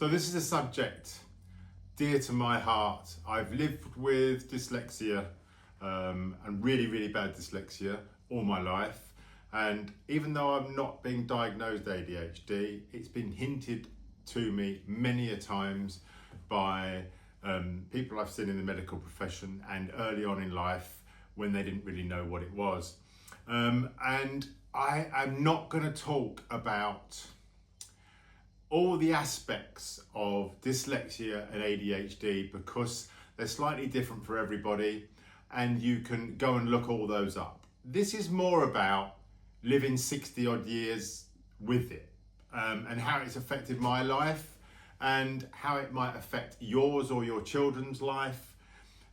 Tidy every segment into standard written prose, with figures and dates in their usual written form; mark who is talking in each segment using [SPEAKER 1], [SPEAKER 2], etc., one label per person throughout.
[SPEAKER 1] So this is a subject dear to my heart. I've lived with dyslexia and really bad dyslexia all my life. And even though I'm not being diagnosed ADHD, it's been hinted to me many a times by people I've seen in the medical profession and early on in life when they didn't really know what it was. And I am not going to talk about all the aspects of dyslexia and ADHD because they're slightly different for everybody, and you can go and look all those up. This is more about living 60 odd years with it and how it's affected my life and how it might affect yours or your children's life.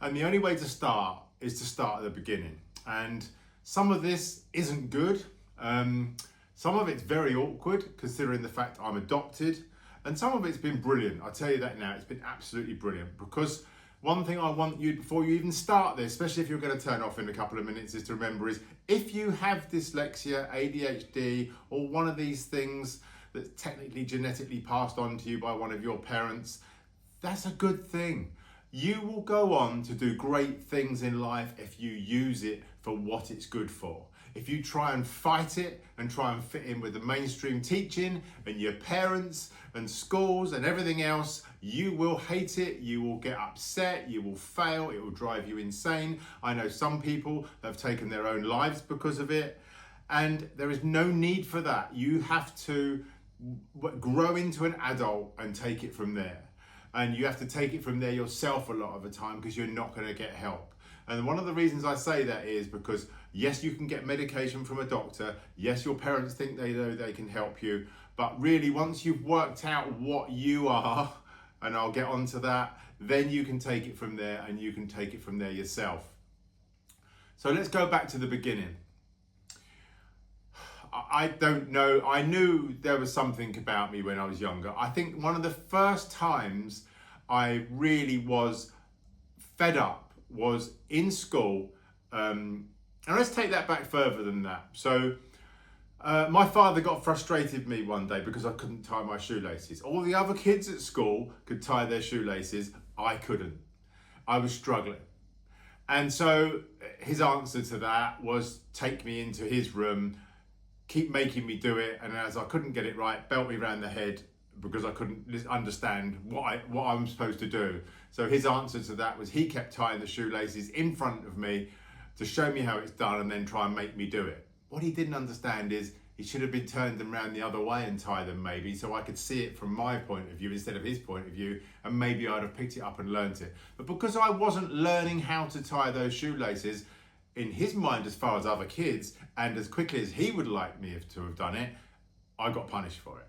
[SPEAKER 1] And the only way to start is to start at the beginning. And some of this isn't good. Some of it's very awkward considering the fact I'm adopted, and some of it's been brilliant. I'll tell you that now, it's been absolutely brilliant, because one thing I want you, before you even start this, especially if you're going to turn off in a couple of minutes, is to remember is if you have dyslexia, ADHD, or one of these things that's technically genetically passed on to you by one of your parents, that's a good thing. You will go on to do great things in life if you use it for what it's good for. If you try and fight it and try and fit in with the mainstream teaching and your parents and schools and everything else, you will hate it, you will get upset, you will fail, it will drive you insane. I know some people have taken their own lives because of it, and there is no need for that. You have to grow into an adult and take it from there. And you have to take it from there yourself a lot of the time because you're not going to get help. And one of the reasons I say that is because yes, you can get medication from a doctor. Yes, your parents think they know they can help you. But really, once you've worked out what you are, and I'll get onto that, then you can take it from there, and you can take it from there yourself. So let's go back to the beginning. I don't know. I knew there was something about me when I was younger. I think one of the first times I really was fed up was in school. And let's take that back further than that. So my father got frustrated with me one day because I couldn't tie my shoelaces. All the other kids at school could tie their shoelaces. I couldn't. I was struggling. And so his answer to that was take me into his room, keep making me do it, and as I couldn't get it right, belt me around the head because I couldn't understand what I'm supposed to do. So his answer to that was he kept tying the shoelaces in front of me to show me how it's done and then try and make me do it. What he didn't understand is he should have been turned them around the other way and tie them maybe, so I could see it from my point of view instead of his point of view, and maybe I'd have picked it up and learnt it. But because I wasn't learning how to tie those shoelaces, in his mind as far as other kids, and as quickly as he would like me to have done it, I got punished for it.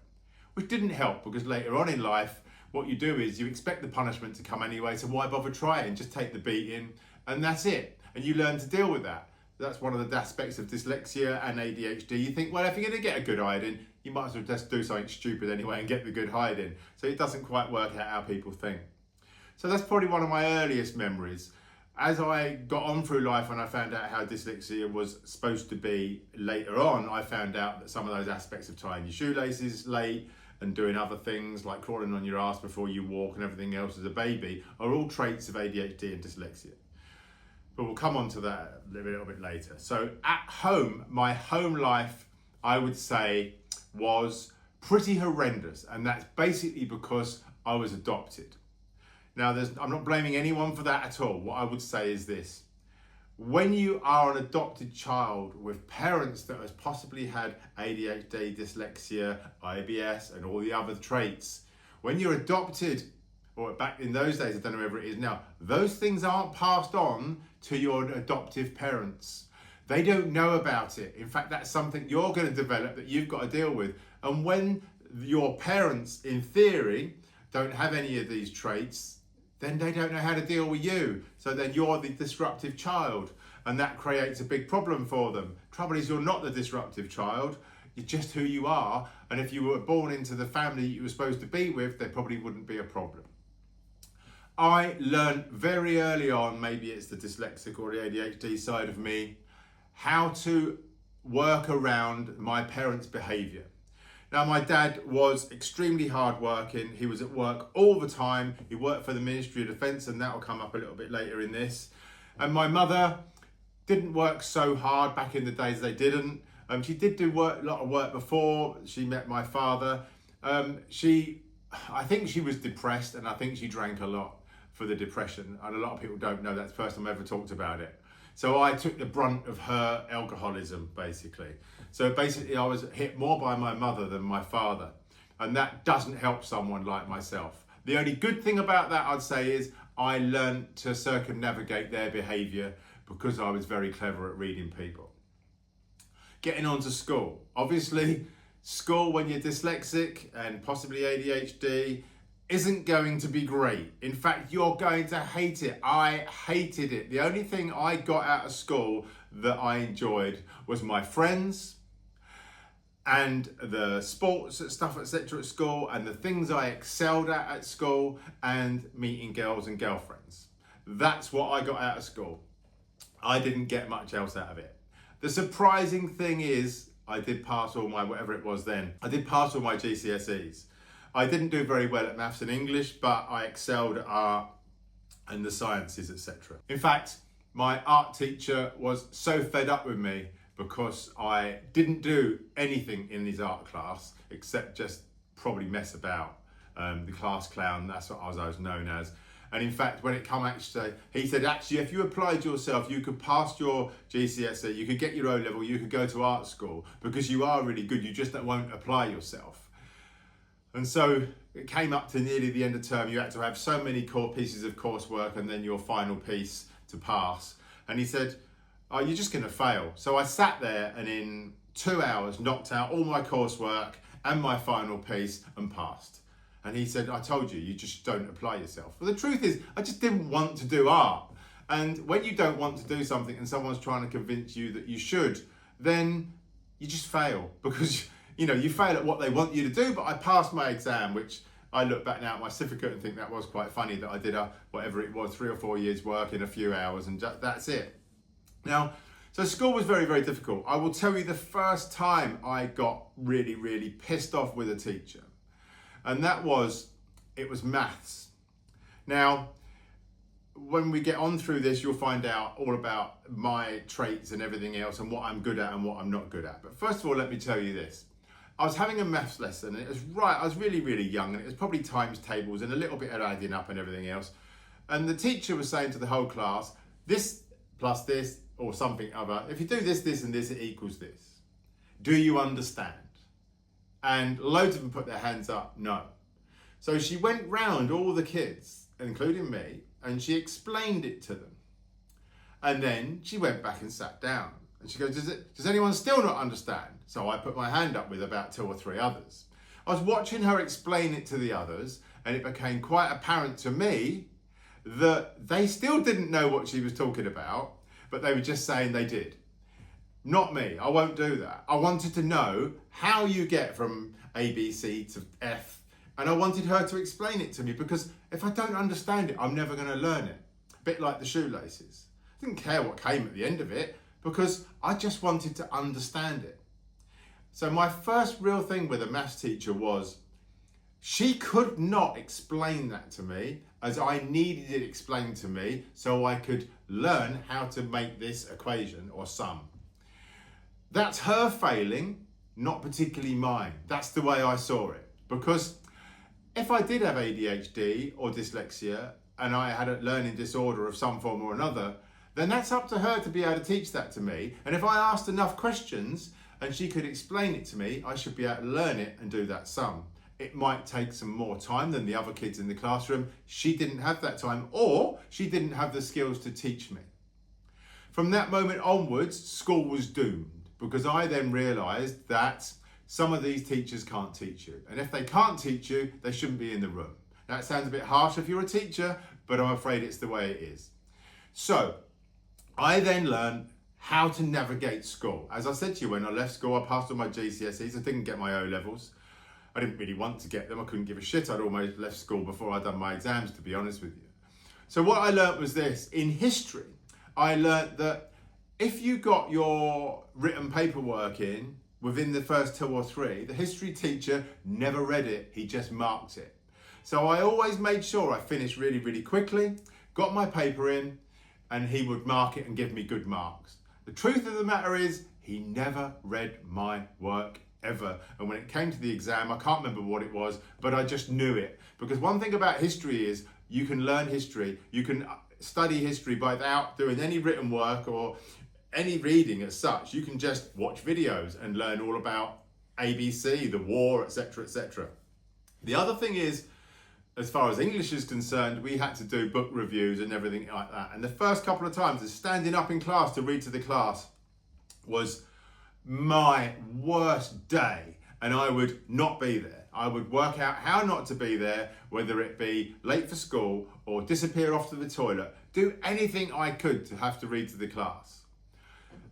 [SPEAKER 1] Which didn't help, because later on in life, what you do is you expect the punishment to come anyway, so why bother trying? Just take the beating, and that's it. And you learn to deal with that. That's one of the aspects of dyslexia and ADHD. You think, well, if you're going to get a good hiding, you might as well just do something stupid anyway and get the good hiding. So it doesn't quite work out how people think. So that's probably one of my earliest memories. As I got on through life and I found out how dyslexia was supposed to be later on, I found out that some of those aspects of tying your shoelaces late and doing other things like crawling on your ass before you walk and everything else as a baby are all traits of ADHD and dyslexia. But we'll come on to that a little bit later. So at home, my home life, I would say, was pretty horrendous. And that's basically because I was adopted. Now, I'm not blaming anyone for that at all. What I would say is this. When you are an adopted child with parents that has possibly had ADHD, dyslexia, IBS, and all the other traits, when you're adopted, or back in those days, I don't know whether it is now, those things aren't passed on to your adoptive parents. They don't know about it. In fact, that's something you're going to develop that you've got to deal with. And when your parents, in theory, don't have any of these traits, then they don't know how to deal with you. So then you're the disruptive child, and that creates a big problem for them. Trouble is, you're not the disruptive child, you're just who you are. And if you were born into the family you were supposed to be with, there probably wouldn't be a problem. I learned very early on, maybe it's the dyslexic or the ADHD side of me, how to work around my parents' behaviour. Now, my dad was extremely hardworking. He was at work all the time. He worked for the Ministry of Defence, and that will come up a little bit later in this. And my mother didn't work so hard back in the days. They didn't. She did do a lot of work before she met my father. I think she was depressed, and I think she drank a lot for the depression. And a lot of people don't know that's the first time I ever talked about it. So I took the brunt of her alcoholism, basically. So basically I was hit more by my mother than my father. And that doesn't help someone like myself. The only good thing about that, I'd say, is I learned to circumnavigate their behaviour because I was very clever at reading people. Getting on to school. Obviously, school when you're dyslexic and possibly ADHD isn't going to be great. In fact, you're going to hate it. I hated it. The only thing I got out of school that I enjoyed was my friends and the sports and stuff, etc. at school, and the things I excelled at school, and meeting girls and girlfriends. That's what I got out of school. I didn't get much else out of it. The surprising thing is I did pass all my, whatever it was then, I did pass all my GCSEs. I didn't do very well at maths and English, but I excelled at art and the sciences, etc. In fact, my art teacher was so fed up with me because I didn't do anything in his art class except just probably mess about. The class clown, that's what I was known as. And in fact, when it come actually, he said, actually, if you applied yourself, you could pass your GCSE, you could get your O-level, you could go to art school because you are really good, you just won't apply yourself. And so it came up to nearly the end of term, you had to have so many core pieces of coursework and then your final piece to pass. And he said, oh, you're just gonna fail. So I sat there and in 2 hours knocked out all my coursework and my final piece and passed. And he said, I told you, you just don't apply yourself. Well, the truth is, I just didn't want to do art. And when you don't want to do something and someone's trying to convince you that you should, then you just fail because you fail at what they want you to do. But I passed my exam, which I look back now at my certificate and think that was quite funny that I did whatever it was, 3 or 4 years work in a few hours, and that's it. Now, so school was very, very difficult. I will tell you the first time I got really, really pissed off with a teacher. And it was maths. Now, when we get on through this, you'll find out all about my traits and everything else and what I'm good at and what I'm not good at. But first of all, let me tell you this. I was having a maths lesson and I was really, really young, and it was probably times tables and a little bit of adding up and everything else. And the teacher was saying to the whole class, this plus this or something other, if you do this, this and this, it equals this. Do you understand? And loads of them put their hands up, no. So she went round all the kids, including me, and she explained it to them. And then she went back and sat down. And she goes, does anyone still not understand? So I put my hand up with about 2 or 3 others. I was watching her explain it to the others, and it became quite apparent to me that they still didn't know what she was talking about, but they were just saying they did. Not me, I won't do that. I wanted to know how you get from A, B, C to F, and I wanted her to explain it to me because if I don't understand it, I'm never going to learn it. A bit like the shoelaces. I didn't care what came at the end of it because I just wanted to understand it. So my first real thing with a maths teacher was she could not explain that to me as I needed it explained to me so I could learn how to make this equation or sum. That's her failing, not particularly mine. That's the way I saw it. Because if I did have ADHD or dyslexia and I had a learning disorder of some form or another, then that's up to her to be able to teach that to me. And if I asked enough questions and she could explain it to me, I should be able to learn it and do that sum. It might take some more time than the other kids in the classroom. She didn't have that time, or she didn't have the skills to teach me. From that moment onwards, school was doomed. Because I then realised that some of these teachers can't teach you. And if they can't teach you, they shouldn't be in the room. That sounds a bit harsh if you're a teacher, but I'm afraid it's the way it is. So I then learned how to navigate school. As I said to you, when I left school, I passed all my GCSEs. I didn't get my O-levels. I didn't really want to get them. I couldn't give a shit. I'd almost left school before I'd done my exams, to be honest with you. So what I learned was this. In history, I learned that if you got your written paperwork in, within the first 2 or 3, the history teacher never read it, he just marked it. So I always made sure I finished really, really quickly, got my paper in, and he would mark it and give me good marks. The truth of the matter is, he never read my work ever. And when it came to the exam, I can't remember what it was, but I just knew it. Because one thing about history is, you can learn history, you can study history without doing any written work or any reading as such. You can just watch videos and learn all about ABC, the war, etc., etc. The other thing is, as far as English is concerned, we had to do book reviews and everything like that. And the first couple of times, standing up in class to read to the class was my worst day. And I would not be there. I would work out how not to be there, whether it be late for school or disappear off to the toilet, do anything I could to have to read to the class.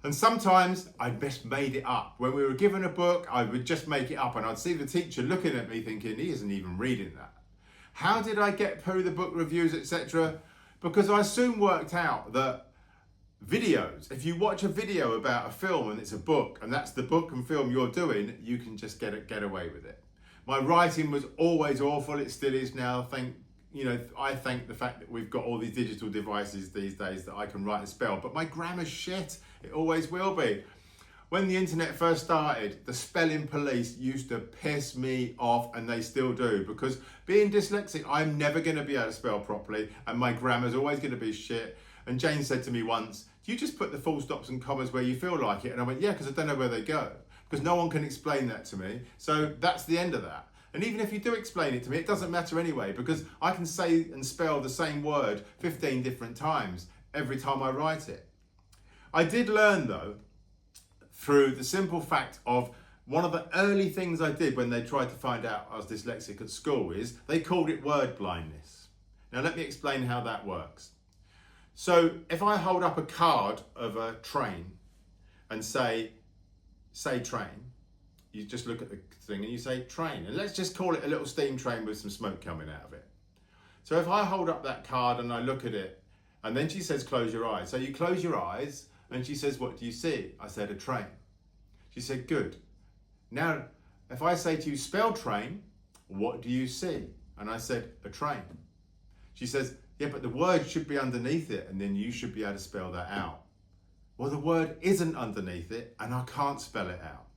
[SPEAKER 1] And sometimes I just made it up. When we were given a book, I would just make it up, and I'd see the teacher looking at me thinking, he isn't even reading that. How did I get through the book reviews, etc.? Because I soon worked out that videos, if you watch a video about a film and it's a book, and that's the book and film you're doing, you can just get away with it. My writing was always awful. It still is now. I thank the fact that we've got all these digital devices these days that I can write and spell, but my grammar's shit. It always will be. When the internet first started, the spelling police used to piss me off, and they still do, because being dyslexic, I'm never going to be able to spell properly, and my grammar's always going to be shit. And Jane said to me once, do you just put the full stops and commas where you feel like it? And I went, yeah, because I don't know where they go, because no one can explain that to me. So that's the end of that. And even if you do explain it to me, it doesn't matter anyway, because I can say and spell the same word 15 different times every time I write it. I did learn, though, through the simple fact of one of the early things I did when they tried to find out I was dyslexic at school is they called it word blindness. Now let me explain how that works. So if I hold up a card of a train and say train, you just look at the thing and you say train, and let's just call it a little steam train with some smoke coming out of it. So if I hold up that card and I look at it, and then she says close your eyes. So you close your eyes and she says, what do you see? I said, a train. She said, good. Now, if I say to you, spell train, what do you see? And I said, a train. She says, yeah, but the word should be underneath it, and then you should be able to spell that out. Well, the word isn't underneath it, and I can't spell it out.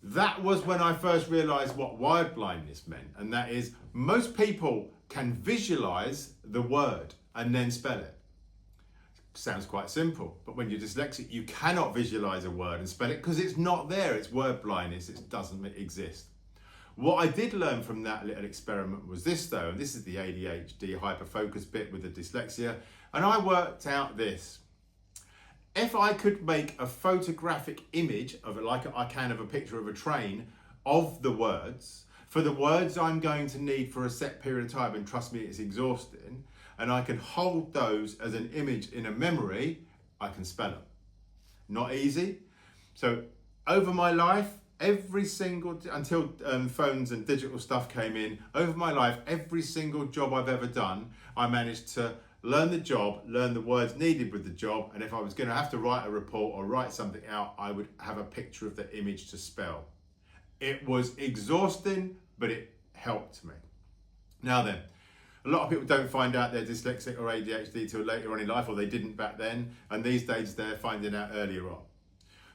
[SPEAKER 1] That was when I first realised what word blindness meant, and that is most people can visualise the word and then spell it. Sounds quite simple, but when you're dyslexic, you cannot visualise a word and spell it because it's not there. It's word blindness. It doesn't exist. What I did learn from that little experiment was this, though, and this is the ADHD hyperfocus bit with the dyslexia, and I worked out this. If I could make a photographic image of it, like I can of a picture of a train, of the words, for the words I'm going to need for a set period of time, and trust me, it's exhausting, and I can hold those as an image in a memory, I can spell them. Not easy. So over my life, until phones and digital stuff came in, over my life, every single job I've ever done, I managed to learn the job, learn the words needed with the job, and if I was going to have to write a report or write something out, I would have a picture of the image to spell. It was exhausting, but it helped me. Now then, a lot of people don't find out they're dyslexic or ADHD till later on in life, or they didn't back then, and these days they're finding out earlier on.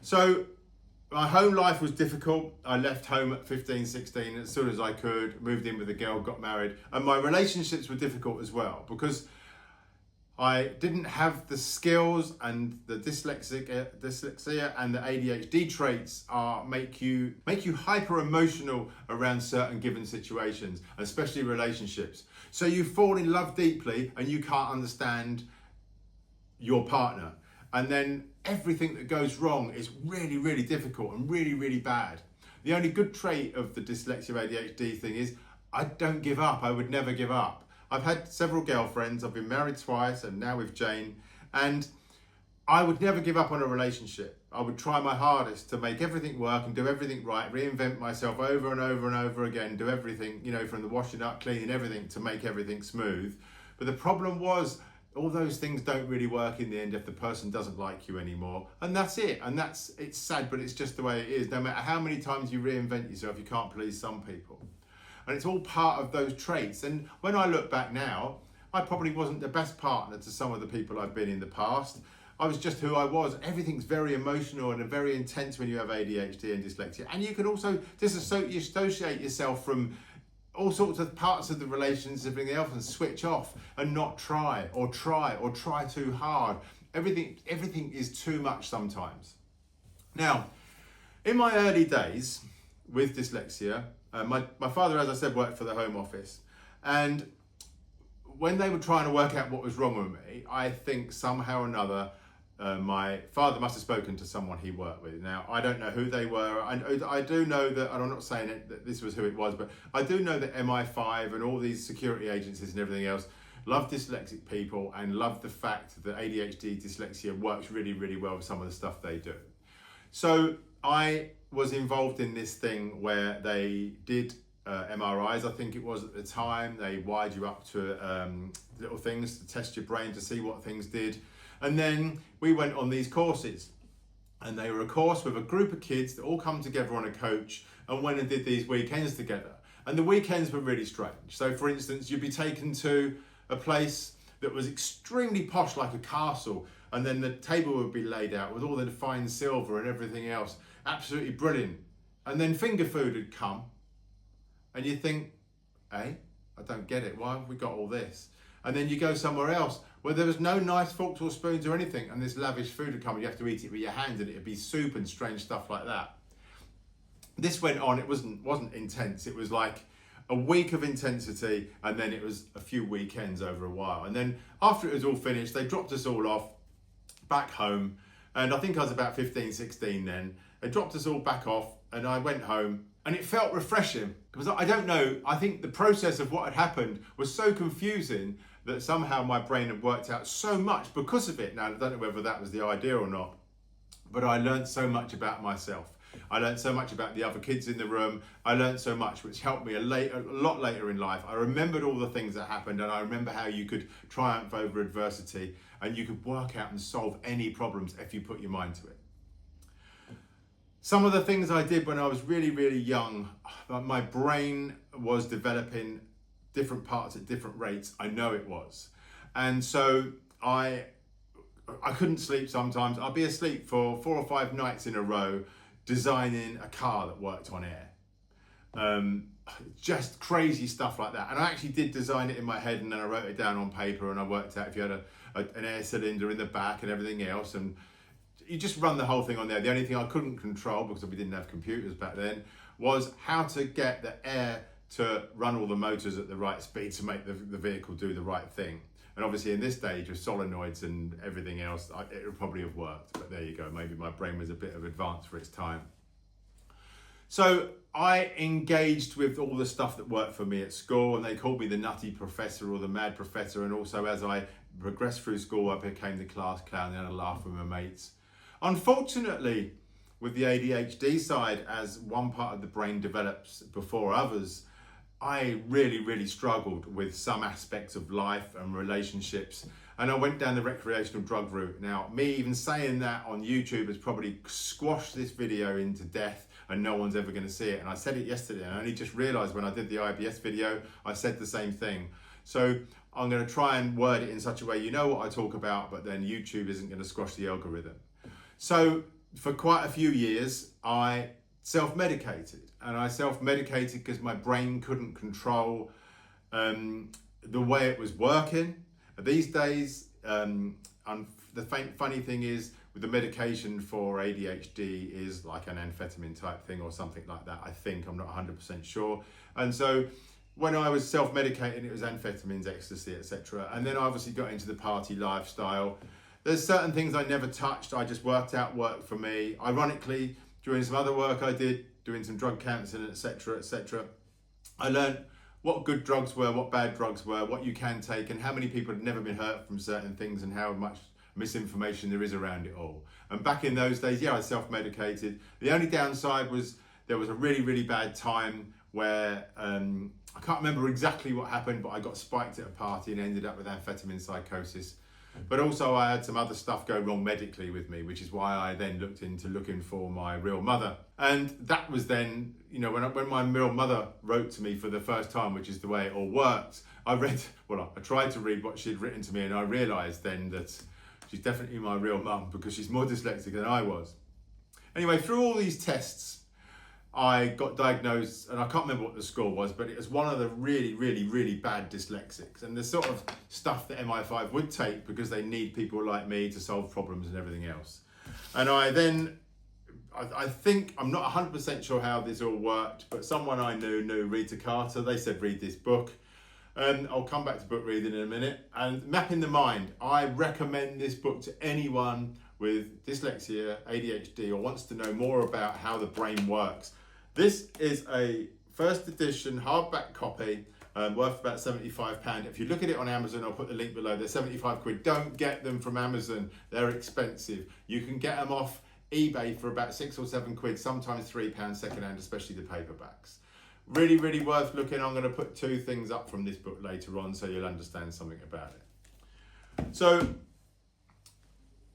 [SPEAKER 1] So my home life was difficult. I left home at 15, 16 as soon as I could, moved in with a girl, got married, and my relationships were difficult as well because I didn't have the skills, and the dyslexia and the ADHD traits make you hyper emotional around certain given situations, especially relationships. So you fall in love deeply and you can't understand your partner. And then everything that goes wrong is really, really difficult and really, really bad. The only good trait of the dyslexia ADHD thing is I don't give up. I would never give up. I've had several girlfriends. I've been married twice and now with Jane. And I would never give up on a relationship. I would try my hardest to make everything work and do everything right, reinvent myself over and over and over again, do everything, from the washing up, cleaning, everything to make everything smooth. But the problem was all those things don't really work in the end if the person doesn't like you anymore. And that's it. And it's sad, but it's just the way it is. No matter how many times you reinvent yourself, you can't please some people. And it's all part of those traits. And when I look back now, I probably wasn't the best partner to some of the people I've been in the past. I was just who I was. Everything's very emotional and very intense when you have ADHD and dyslexia. And you can also disassociate yourself from all sorts of parts of the relations and everything else and switch off and not try too hard. Everything is too much sometimes. Now, in my early days with dyslexia, my father, as I said, worked for the Home Office. And when they were trying to work out what was wrong with me, I think somehow or another, my father must have spoken to someone he worked with. Now, I don't know who they were. I do know that, and I'm not saying that this was who it was, but I do know that MI5 and all these security agencies and everything else love dyslexic people and love the fact that ADHD, dyslexia works really, really well with some of the stuff they do. So I was involved in this thing where they did MRIs, I think it was at the time. They wired you up to little things to test your brain to see what things did. And then we went on these courses, and they were a course with a group of kids that all come together on a coach and went and did these weekends together. And the weekends were really strange. So for instance, you'd be taken to a place that was extremely posh, like a castle, and then the table would be laid out with all the fine silver and everything else. Absolutely brilliant. And then finger food had come, and you think, I don't get it. Why have we got all this? And then you go somewhere else where there was no nice forks or spoons or anything, and this lavish food would come and you have to eat it with your hands, and it'd be soup and strange stuff like that. This went on. It wasn't intense. It was like a week of intensity, and then it was a few weekends over a while. And then after it was all finished, they dropped us all off back home, and I think I was about 15, 16 then. They dropped us all back off, and I went home, and it felt refreshing because I don't know, I think the process of what had happened was so confusing that somehow my brain had worked out so much because of it. Now, I don't know whether that was the idea or not, but I learned so much about myself. I learned so much about the other kids in the room. I learned so much, which helped me a lot later in life. I remembered all the things that happened, and I remember how you could triumph over adversity and you could work out and solve any problems if you put your mind to it. Some of the things I did when I was really, really young, my brain was developing different parts at different rates. I know it was. And so I couldn't sleep sometimes. I'd be asleep for 4 or 5 nights in a row designing a car that worked on air. Just crazy stuff like that. And I actually did design it in my head, and then I wrote it down on paper, and I worked out if you had an air cylinder in the back and everything else, and you just run the whole thing on there. The only thing I couldn't control, because we didn't have computers back then, was how to get the air to run all the motors at the right speed to make the vehicle do the right thing. And obviously in this stage with solenoids and everything else, it would probably have worked. But there you go, maybe my brain was a bit of advance for its time. So I engaged with all the stuff that worked for me at school, and they called me the nutty professor or the mad professor. And also as I progressed through school, I became the class clown and I laughed with my mates. Unfortunately, with the ADHD side, as one part of the brain develops before others, I really, really struggled with some aspects of life and relationships, and I went down the recreational drug route. Now, me even saying that on YouTube has probably squashed this video into death, and no one's ever going to see it. And I said it yesterday, and I only just realised when I did the IBS video, I said the same thing. So I'm going to try and word it in such a way you know what I talk about, but then YouTube isn't going to squash the algorithm. So for quite a few years, I self-medicated, and I self-medicated because my brain couldn't control the way it was working. These days, the funny thing is, with the medication for ADHD is like an amphetamine type thing or something like that, I think. I'm not 100% sure. And so when I was self-medicating, it was amphetamines, ecstasy, etc. And then I obviously got into the party lifestyle. There's certain things I never touched. I just worked out work for me. Ironically, during some other work I did, doing some drug counselling, etc., I learned what good drugs were, what bad drugs were, what you can take, and how many people had never been hurt from certain things, and how much misinformation there is around it all. And back in those days, yeah, I self-medicated. The only downside was there was a really, really bad time where I can't remember exactly what happened, but I got spiked at a party and ended up with amphetamine psychosis. But also I had some other stuff go wrong medically with me, which is why I then looked into looking for my real mother. And that was then, you know, when my real mother wrote to me for the first time, which is the way it all works, I tried to read what she'd written to me, and I realised then that she's definitely my real mum, because she's more dyslexic than I was. Anyway, through all these tests, I got diagnosed, and I can't remember what the score was, but it was one of the really, really, really bad dyslexics, and the sort of stuff that MI5 would take because they need people like me to solve problems and everything else. And I think, I'm not 100% sure how this all worked, but someone I knew Rita Carter. They said, read this book. I'll come back to book reading in a minute. And Mapping the Mind, I recommend this book to anyone with dyslexia, ADHD, or wants to know more about how the brain works. This is a first edition hardback copy, worth about £75. If you look at it on Amazon, I'll put the link below. They're 75 quid. Don't get them from Amazon. They're expensive. You can get them off eBay for about 6 or 7 quid, sometimes £3 secondhand, especially the paperbacks. Really, really worth looking. I'm going to put 2 things up from this book later on so you'll understand something about it. So,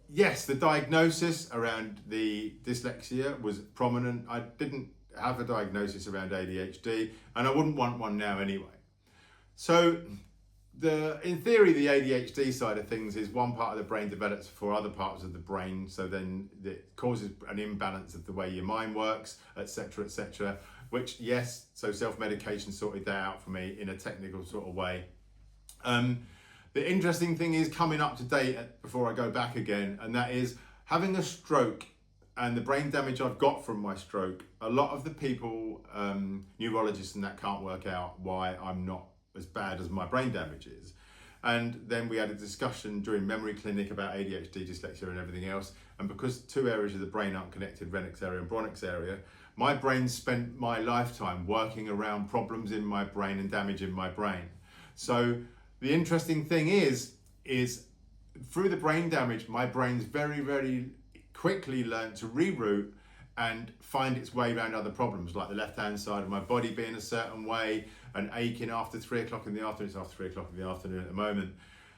[SPEAKER 1] yes, the diagnosis around the dyslexia was prominent. I didn't have a diagnosis around ADHD, and I wouldn't want one now anyway. So in theory, the ADHD side of things is one part of the brain develops for other parts of the brain, so then it causes an imbalance of the way your mind works, etc., which, yes, so self-medication sorted that out for me in a technical sort of way. The interesting thing is coming up to date before I go back again, and that is having a stroke and the brain damage I've got from my stroke. A lot of the people, neurologists and that, can't work out why I'm not as bad as my brain damage is. And then we had a discussion during memory clinic about ADHD, dyslexia and everything else. And because 2 areas of the brain aren't connected, Renix area and Bronix area, my brain spent my lifetime working around problems in my brain and damage in my brain. So the interesting thing is through the brain damage, my brain's very, very quickly learned to reroute and find its way around other problems, like the left-hand side of my body being a certain way and aching after 3 o'clock in the afternoon. It's after 3 o'clock in the afternoon at the moment.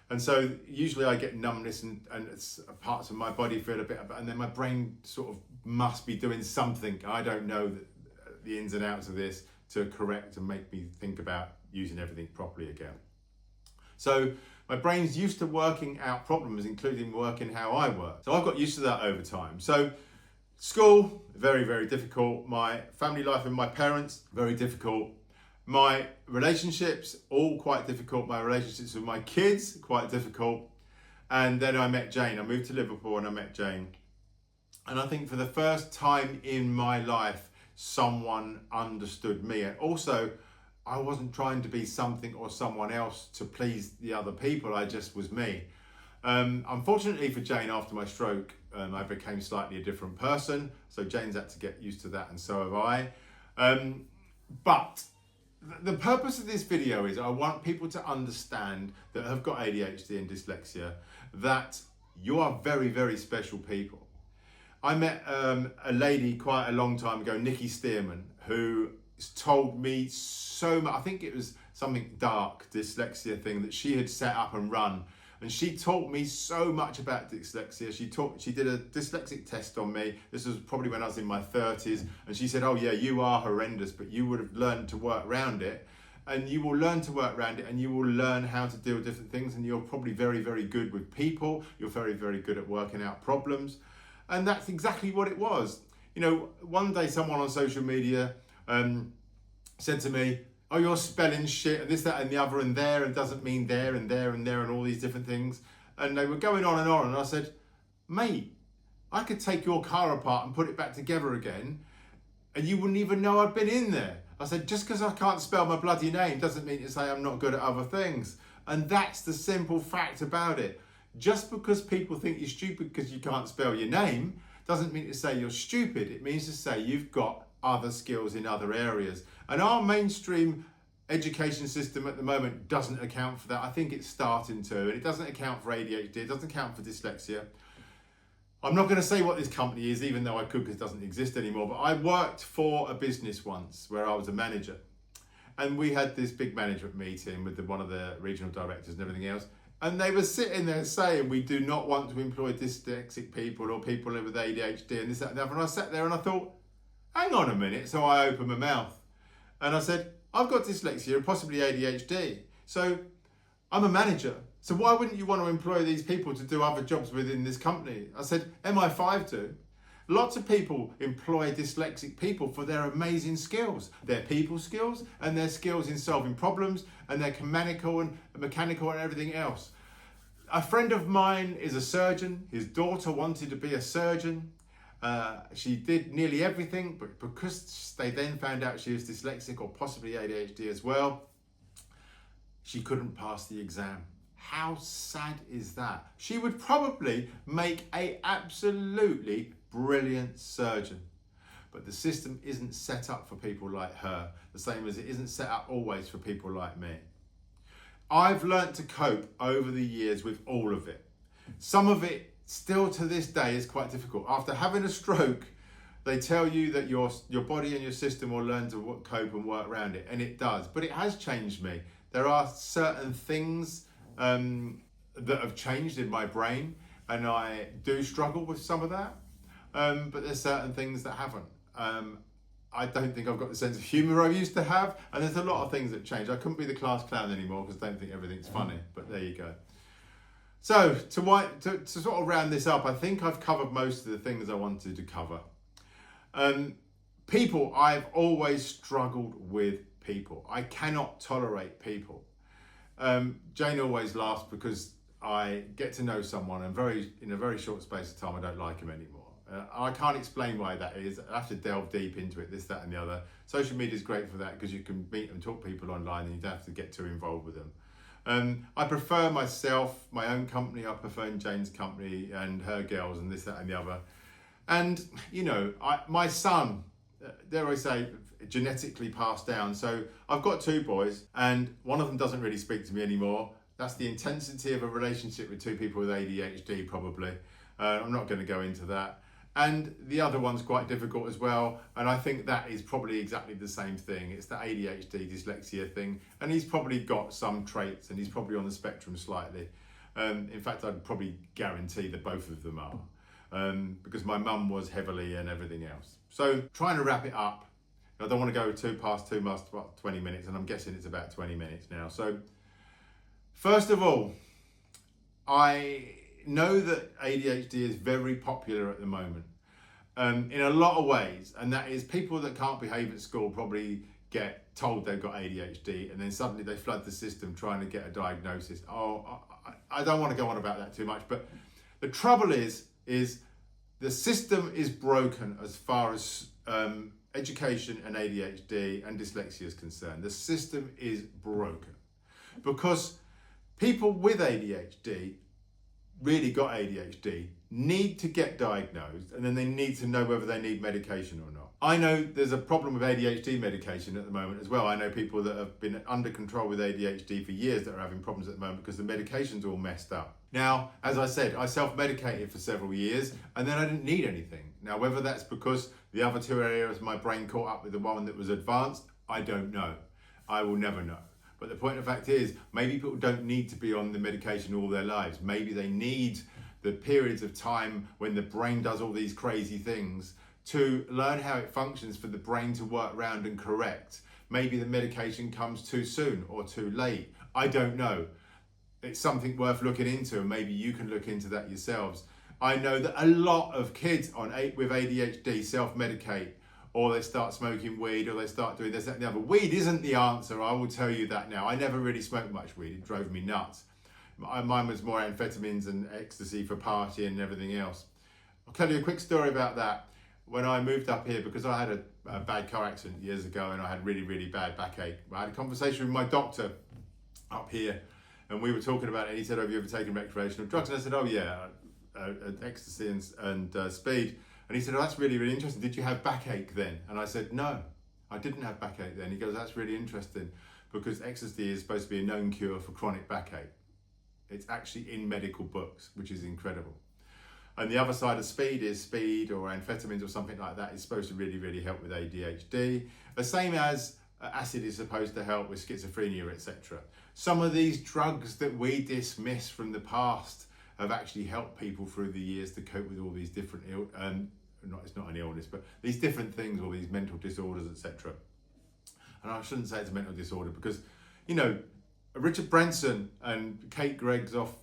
[SPEAKER 1] And so usually I get numbness and it's parts of my body feel a bit, and then my brain sort of must be doing something. I don't know the ins and outs of this to correct and make me think about using everything properly again. So my brain's used to working out problems, including working how I work. So I've got used to that over time. So school, very, very difficult. My family life with my parents, very difficult. My relationships, all quite difficult. My relationships with my kids, quite difficult. And then I met Jane. I moved to Liverpool and I met Jane. And I think for the first time in my life, someone understood me. And also, I wasn't trying to be something or someone else to please the other people. I just was me. Unfortunately for Jane, after my stroke, I became slightly a different person. So Jane's had to get used to that, and so have I. But the purpose of this video is I want people to understand that have got ADHD and dyslexia that you are very, very special people. I met a lady quite a long time ago, Nikki Stearman, who told me so much. I think it was something dark dyslexia thing that she had set up and run, and she taught me so much about dyslexia. She did a dyslexic test on me. This was probably when I was in my 30s, and she said, oh yeah, you are horrendous, but you would have learned to work around it, and you will learn to work around it, and you will learn how to deal with different things, and you're probably very, very good with people. You're very, very good at working out problems. And that's exactly what it was. You know, one day someone on social media said to me, oh, you're spelling shit and this, that and the other and there, and doesn't mean there and there and there and all these different things. And they were going on, and I said, mate, I could take your car apart and put it back together again and you wouldn't even know I'd been in there. I said, just because I can't spell my bloody name doesn't mean to say I'm not good at other things. And that's the simple fact about it. Just because people think you're stupid because you can't spell your name doesn't mean to say you're stupid. It means to say you've got other skills in other areas. And our mainstream education system at the moment doesn't account for that. I think it's starting to, and it doesn't account for ADHD, it doesn't account for dyslexia. I'm not going to say what this company is, even though I could, because it doesn't exist anymore, but I worked for a business once where I was a manager. And we had this big management meeting with one of the regional directors and everything else. And they were sitting there saying, we do not want to employ dyslexic people or people with ADHD and this, that, and the other. And I sat there and I thought, hang on a minute. So I opened my mouth and I said, I've got dyslexia and possibly ADHD. So I'm a manager. So why wouldn't you want to employ these people to do other jobs within this company? I said, MI5 do. Lots of people employ dyslexic people for their amazing skills, their people skills and their skills in solving problems and their mechanical and everything else. A friend of mine is a surgeon. His daughter wanted to be a surgeon. She did nearly everything, but because they then found out she was dyslexic or possibly ADHD as well, she couldn't pass the exam. How sad is that? She would probably make an absolutely brilliant surgeon. But the system isn't set up for people like her, the same as it isn't set up always for people like me. I've learnt to cope over the years with all of it. Some of it still to this day is quite difficult. After having a stroke, they tell you that your body and your system will learn to cope and work around it, and it does. But it has changed me. There are certain things that have changed in my brain, and I do struggle with some of that. But there's certain things that haven't. I don't think I've got the sense of humour I used to have, and there's a lot of things that changed. I couldn't be the class clown anymore because I don't think everything's funny, but there you go. So to sort of round this up, I think I've covered most of the things I wanted to cover. People, I've always struggled with people. I cannot tolerate people. Jane always laughs because I get to know someone and in a very short space of time I don't like him anymore. I can't explain why that is. I have to delve deep into it, this, that and the other. Social media is great for that because you can meet and talk to people online and you don't have to get too involved with them. I prefer myself, my own company. I prefer Jane's company and her girls and this, that and the other. And, you know, my son, dare I say, genetically passed down. So I've got two boys and one of them doesn't really speak to me anymore. That's the intensity of a relationship with two people with ADHD probably. I'm not going to go into that. And the other one's quite difficult as well. And I think that is probably exactly the same thing. It's the ADHD, dyslexia thing. And he's probably got some traits and he's probably on the spectrum slightly. In fact, I'd probably guarantee that both of them are. Because my mum was heavily and everything else. So trying to wrap it up. I don't want to go past 20 minutes. And I'm guessing it's about 20 minutes now. So first of all, I know that ADHD is very popular at the moment in a lot of ways, and that is people that can't behave at school probably get told they've got ADHD and then suddenly they flood the system trying to get a diagnosis. I don't want to go on about that too much, but the trouble is the system is broken as far as education and ADHD and dyslexia is concerned. The system is broken because people with ADHD really got ADHD, need to get diagnosed, and then they need to know whether they need medication or not. I know there's a problem with ADHD medication at the moment as well. I know people that have been under control with ADHD for years that are having problems at the moment because the medication's all messed up. Now, as I said, I self-medicated for several years and then I didn't need anything. Now, whether that's because the other two areas of my brain caught up with the one that was advanced, I don't know. I will never know. But the point of fact is, maybe people don't need to be on the medication all their lives. Maybe they need the periods of time when the brain does all these crazy things to learn how it functions for the brain to work around and correct. Maybe the medication comes too soon or too late. I don't know. It's something worth looking into, and maybe you can look into that yourselves. I know that a lot of kids with ADHD self-medicate, or they start smoking weed, or they start doing this, that, and the other. Weed isn't the answer, I will tell you that now. I never really smoked much weed, it drove me nuts. Mine was more amphetamines and ecstasy for partying and everything else. I'll tell you a quick story about that. When I moved up here, because I had a bad car accident years ago and I had really, really bad backache, I had a conversation with my doctor up here and we were talking about it, and he said, have you ever taken recreational drugs? And I said, oh yeah, ecstasy and speed. And he said, oh, that's really, really interesting. Did you have backache then? And I said, no, I didn't have backache then. He goes, that's really interesting because ecstasy is supposed to be a known cure for chronic backache. It's actually in medical books, which is incredible. And the other side of speed is speed or amphetamines or something like that is supposed to really, really help with ADHD. The same as acid is supposed to help with schizophrenia, etc. Some of these drugs that we dismiss from the past have actually helped people through the years to cope with all these different it's not an illness, but these different things, all these mental disorders, etc. And I shouldn't say it's a mental disorder because, Richard Branson and Kate Gregg's off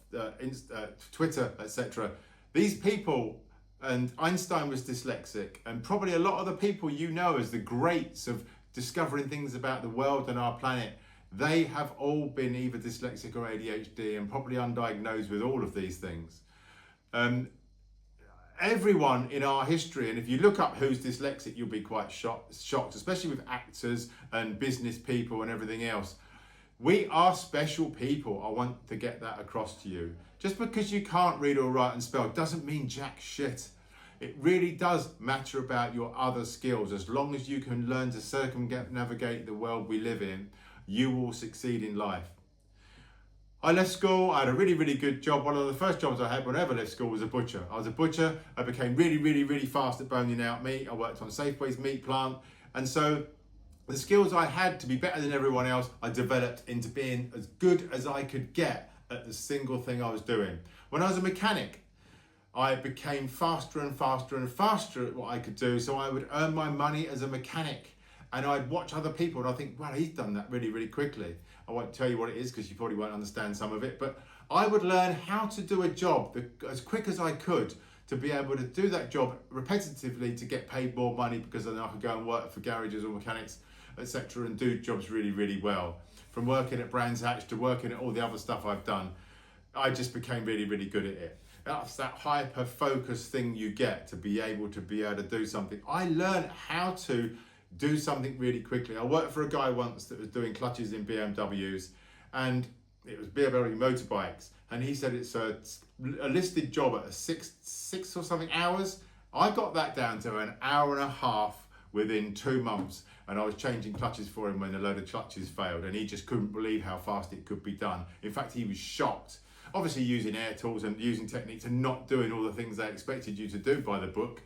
[SPEAKER 1] Twitter, etc. These people, and Einstein was dyslexic, and probably a lot of the people as the greats of discovering things about the world and our planet, they have all been either dyslexic or ADHD and probably undiagnosed with all of these things. Everyone in our history, and if you look up who's dyslexic, you'll be quite shocked, especially with actors and business people and everything else. We are special people. I want to get that across to you. Just because you can't read or write and spell doesn't mean jack shit. It really does matter about your other skills. As long as you can learn to circumnavigate the world we live in, you will succeed in life. I left school, I had a really, really good job. One of the first jobs I had when I ever left school was a butcher. I was a butcher, I became really, really, really fast at boning out meat. I worked on Safeway's meat plant. And so the skills I had to be better than everyone else, I developed into being as good as I could get at the single thing I was doing. When I was a mechanic, I became faster and faster and faster at what I could do, so I would earn my money as a mechanic. And I'd watch other people and I think, wow, he's done that really, really quickly. I won't tell you what it is because you probably won't understand some of it, but I would learn how to do a job as quick as I could to be able to do that job repetitively to get paid more money, because then I could go and work for garages or mechanics, etc., and do jobs really, really well. From working at Brands Hatch to working at all the other stuff I've done, I just became really, really good at it. That's that hyper-focused thing you get to be able to do something. I learned how to do something really quickly. I worked for a guy once that was doing clutches in BMWs, and it was BMW motorbikes, and he said it's a listed job at six or something hours. I got that down to an hour and a half within 2 months, and I was changing clutches for him when a load of clutches failed, and he just couldn't believe how fast it could be done. In fact, he was shocked. Obviously using air tools and using techniques and not doing all the things they expected you to do by the book,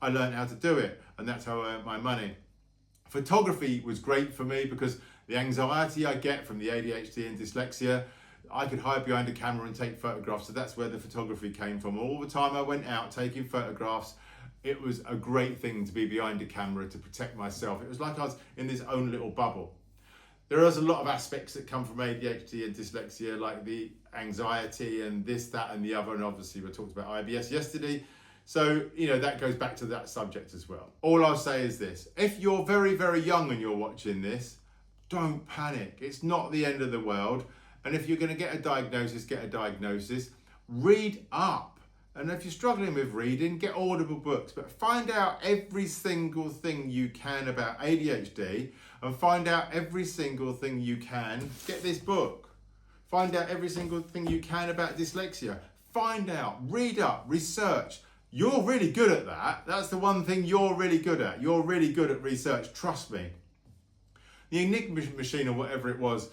[SPEAKER 1] I learned how to do it, and that's how I earned my money. Photography was great for me because the anxiety I get from the ADHD and dyslexia, I could hide behind a camera and take photographs. So that's where the photography came from. All the time I went out taking photographs, it was a great thing to be behind a camera to protect myself. It was like I was in this own little bubble. There is a lot of aspects that come from ADHD and dyslexia, like the anxiety and this, that, and the other. And obviously we talked about IBS yesterday. So, that goes back to that subject as well. All I'll say is this: if you're very, very young and you're watching this, don't panic. It's not the end of the world. And if you're going to get a diagnosis, get a diagnosis. Read up. And if you're struggling with reading, get Audible books. But find out every single thing you can about ADHD, and find out every single thing you can. Get this book. Find out every single thing you can about dyslexia. Find out, read up, research. You're really good at that. That's the one thing you're really good at. You're really good at research, trust me. The Enigma machine or whatever it was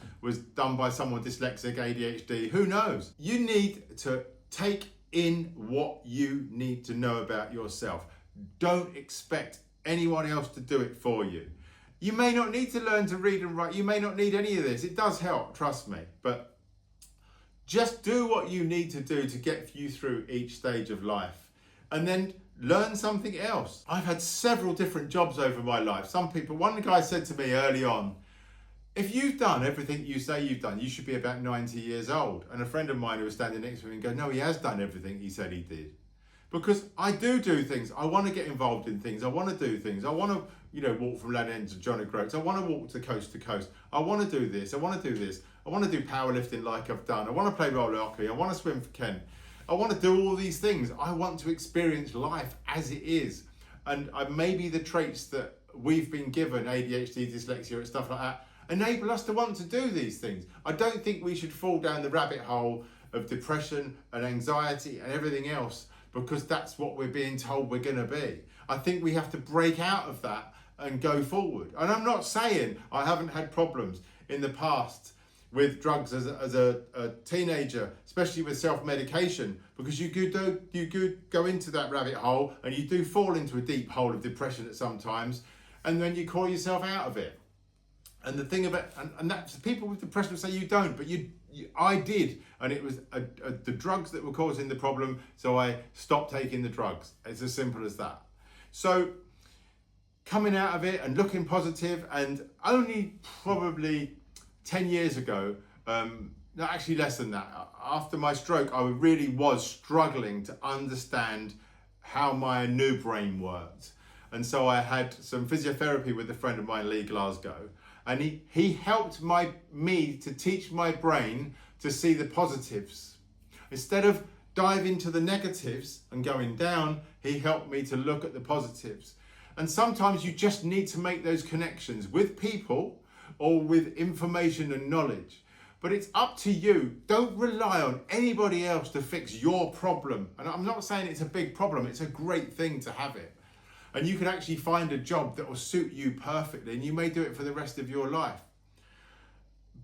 [SPEAKER 1] done by someone dyslexic, ADHD, who knows? You need to take in what you need to know about yourself. Don't expect anyone else to do it for you. You may not need to learn to read and write. You may not need any of this. It does help, trust me. But just do what you need to do to get you through each stage of life. And then learn something else. I've had several different jobs over my life. One guy said to me early on, if you've done everything you say you've done, you should be about 90 years old. And a friend of mine who was standing next to me and go, no, he has done everything he said he did. Because I do things. I want to get involved in things. I want to do things. I want to, walk from Lad End to John O'Groats. I want to walk to coast to coast. I want to do this. I want to do this. I want to do powerlifting like I've done. I want to play roller hockey. I want to swim for Kent. I want to do all these things. I want to experience life as it is. And maybe the traits that we've been given, ADHD, dyslexia and stuff like that, enable us to want to do these things. I don't think we should fall down the rabbit hole of depression and anxiety and everything else because that's what we're being told we're going to be. I think we have to break out of that and go forward. And I'm not saying I haven't had problems in the past with drugs as a teenager, especially with self-medication, because you could go into that rabbit hole and you do fall into a deep hole of depression at some times, and then you call yourself out of it. And the thing about, and that's people with depression will say you don't, but I did, and it was the drugs that were causing the problem, so I stopped taking the drugs. It's as simple as that. So coming out of it and looking positive, and only probably 10 years ago, no, actually less than that, after my stroke, I really was struggling to understand how my new brain worked. And so I had some physiotherapy with a friend of mine, Lee Glasgow, and he helped me to teach my brain to see the positives. Instead of diving into the negatives and going down, he helped me to look at the positives. And sometimes you just need to make those connections with people or with information and knowledge. But it's up to you. Don't rely on anybody else to fix your problem. And I'm not saying it's a big problem. It's a great thing to have it. And you can actually find a job that will suit you perfectly, and you may do it for the rest of your life.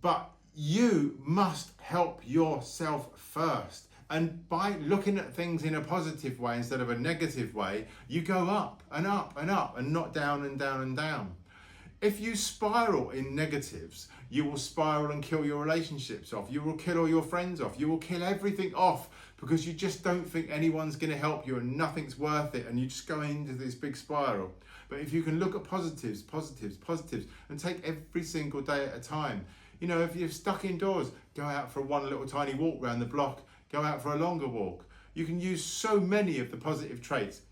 [SPEAKER 1] But you must help yourself first. And by looking at things in a positive way instead of a negative way, you go up and up and up and not down and down and down. If you spiral in negatives, you will spiral and kill your relationships off. You will kill all your friends off. You will kill everything off because you just don't think anyone's going to help you and nothing's worth it, and you just go into this big spiral. But if you can look at positives, and take every single day at a time. You know, if you're stuck indoors, go out for one little tiny walk around the block, go out for a longer walk. You can use so many of the positive traits.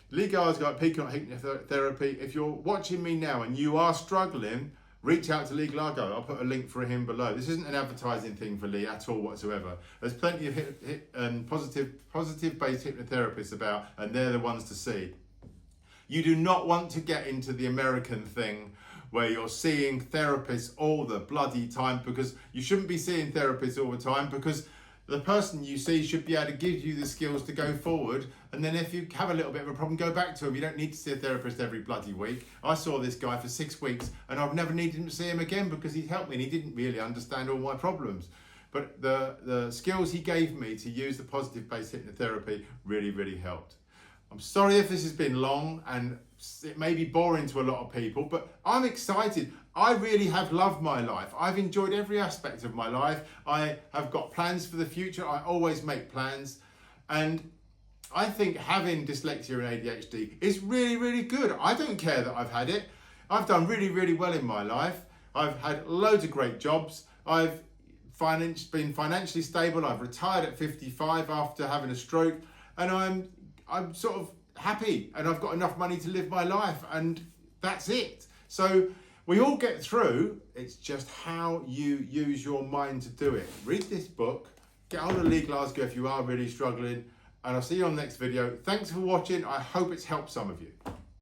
[SPEAKER 1] Lee Glasgow at Peak on Hypnotherapy. If you're watching me now and you are struggling, reach out to Lee Glasgow. I'll put a link for him below. This isn't an advertising thing for Lee at all whatsoever. There's plenty of positive-based hypnotherapists about, and they're the ones to see. You do not want to get into the American thing where you're seeing therapists all the bloody time, because you shouldn't be seeing therapists all the time, because the person you see should be able to give you the skills to go forward. And then if you have a little bit of a problem, go back to him. You don't need to see a therapist every bloody week. I saw this guy for 6 weeks and I've never needed to see him again because he helped me and he didn't really understand all my problems. But the skills he gave me to use the positive-based hypnotherapy really, really helped. I'm sorry if this has been long and it may be boring to a lot of people, but I'm excited. I really have loved my life. I've enjoyed every aspect of my life. I have got plans for the future. I always make plans. And I think having dyslexia and ADHD is really, really good. I don't care that I've had it. I've done really, really well in my life. I've had loads of great jobs. I've been financially stable. I've retired at 55 after having a stroke. And I'm sort of happy and I've got enough money to live my life, and that's it. So we all get through. It's just how you use your mind to do it. Read this book, get hold of Lee Glasgow if you are really struggling, and I'll see you on the next video. Thanks for watching. I hope it's helped some of you.